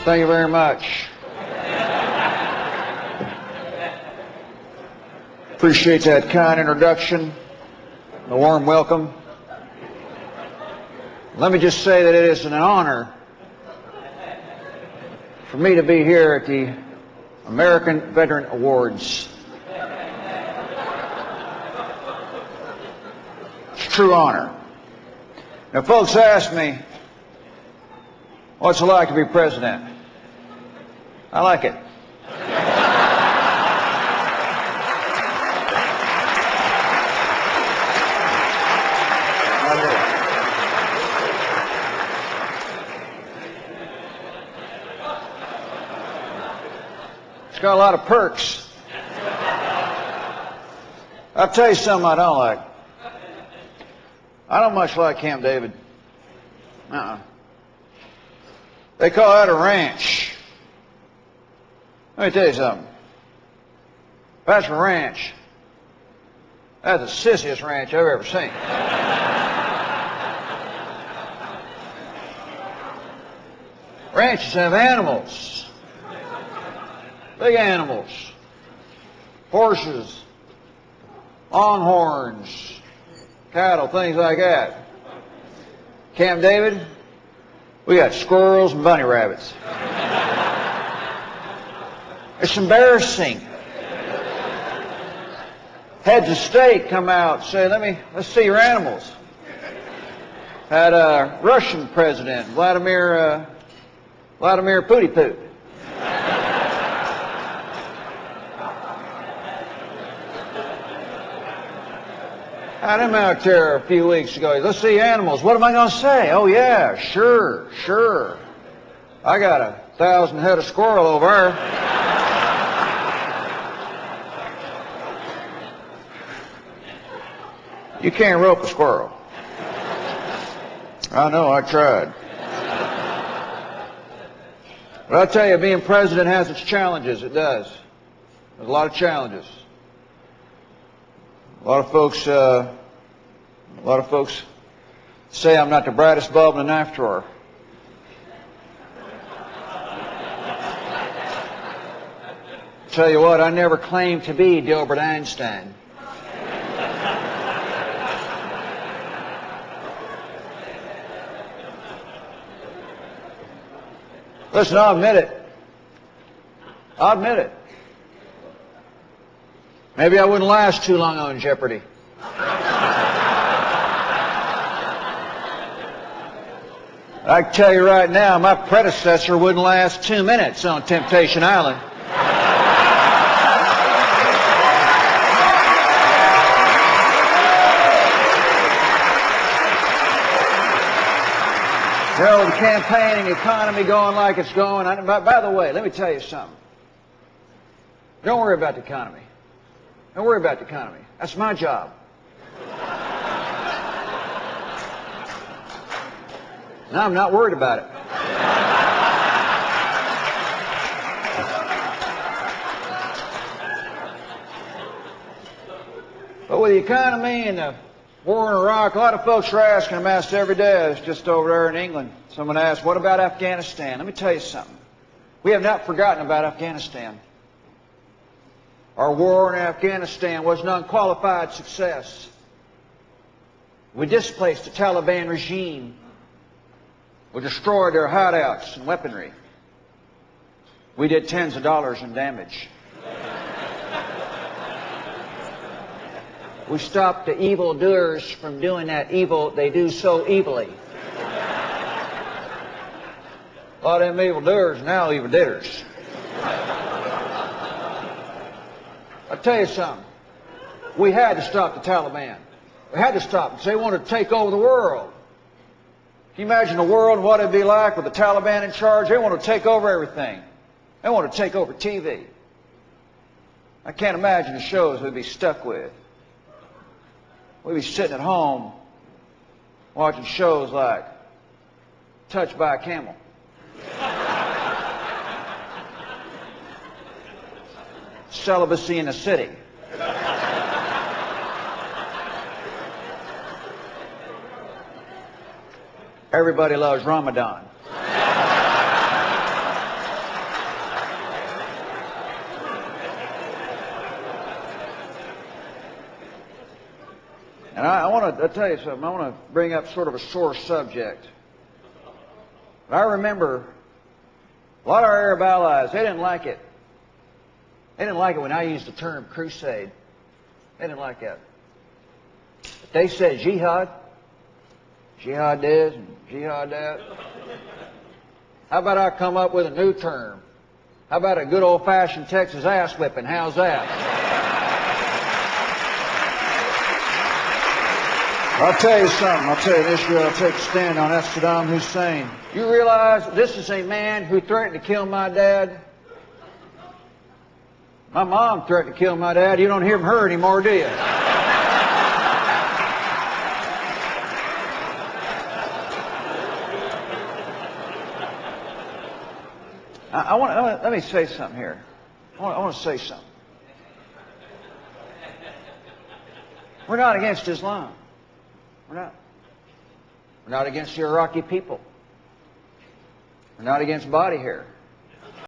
Thank you very much. Appreciate that kind introduction, the warm welcome. Let me just say that it is an honor for me to be here at the American Veteran Awards. It's a true honor. Now, folks ask me, what's it like to be president? I like it. It's got a lot of perks. I'll tell you something I don't like. I don't much like Camp David. They call that a ranch. Let me tell you something. That's a ranch. That's the sissiest ranch I've ever seen. Ranches have animals. Big animals. Horses. Longhorns. Cattle, things like that. Camp David, we got squirrels and bunny rabbits. It's embarrassing. Heads of state come out and say, let's see your animals. Had a Russian president, Vladimir Putin. Had him out there a few weeks ago. Let's see animals. What am I going to say? Oh, yeah, sure. I got 1,000 head of squirrel over there. You can't rope a squirrel. I know, I tried. But I'll tell you, being president has its challenges. It does. There's a lot of challenges. A lot of folks say I'm not the brightest bulb in the knife drawer. Tell you what, I never claimed to be Gilbert Einstein. Listen, I'll admit it. Maybe I wouldn't last too long on Jeopardy. I can tell you right now, my predecessor wouldn't last 2 minutes on Temptation Island. You know, the campaign and the economy going like it's going. By the way, let me tell you something. Don't worry about the economy. Don't worry about the economy. That's my job. No, I'm not worried about it. But with the economy and the war in Iraq, a lot of folks are asking, I'm asked every day, I was just over there in England. Someone asked, what about Afghanistan? Let me tell you something. We have not forgotten about Afghanistan. Our war in Afghanistan was an unqualified success. We displaced the Taliban regime. We destroyed their hideouts and weaponry. We did tens of dollars in damage. We stopped the evildoers from doing that evil they do so evilly. A lot of them evildoers are now evildidders. I'll tell you something. We had to stop the Taliban. We had to stop them because they wanted to take over the world. Can you imagine the world and what it'd be like with the Taliban in charge? They want to take over everything. They want to take over TV. I can't imagine the shows we'd be stuck with. We'd be sitting at home watching shows like Touched by a Camel. Celibacy in the City. Everybody loves Ramadan. And I want to tell you something. I want to bring up sort of a sore subject. But I remember a lot of our Arab allies, they didn't like it. They didn't like it when I used the term crusade. They didn't like that. But they said jihad. Jihad this and jihad that. How about I come up with a new term? How about a good old-fashioned Texas ass whipping? How's that? I'll tell you something. I'll tell you this year I'll take a stand on. That's Saddam Hussein. You realize this is a man who threatened to kill my dad? My mom threatened to kill my dad. You don't hear from her anymore, do you? Let me say something here. I want to say something. We're not against Islam. We're not. We're not against the Iraqi people. We're not against body hair.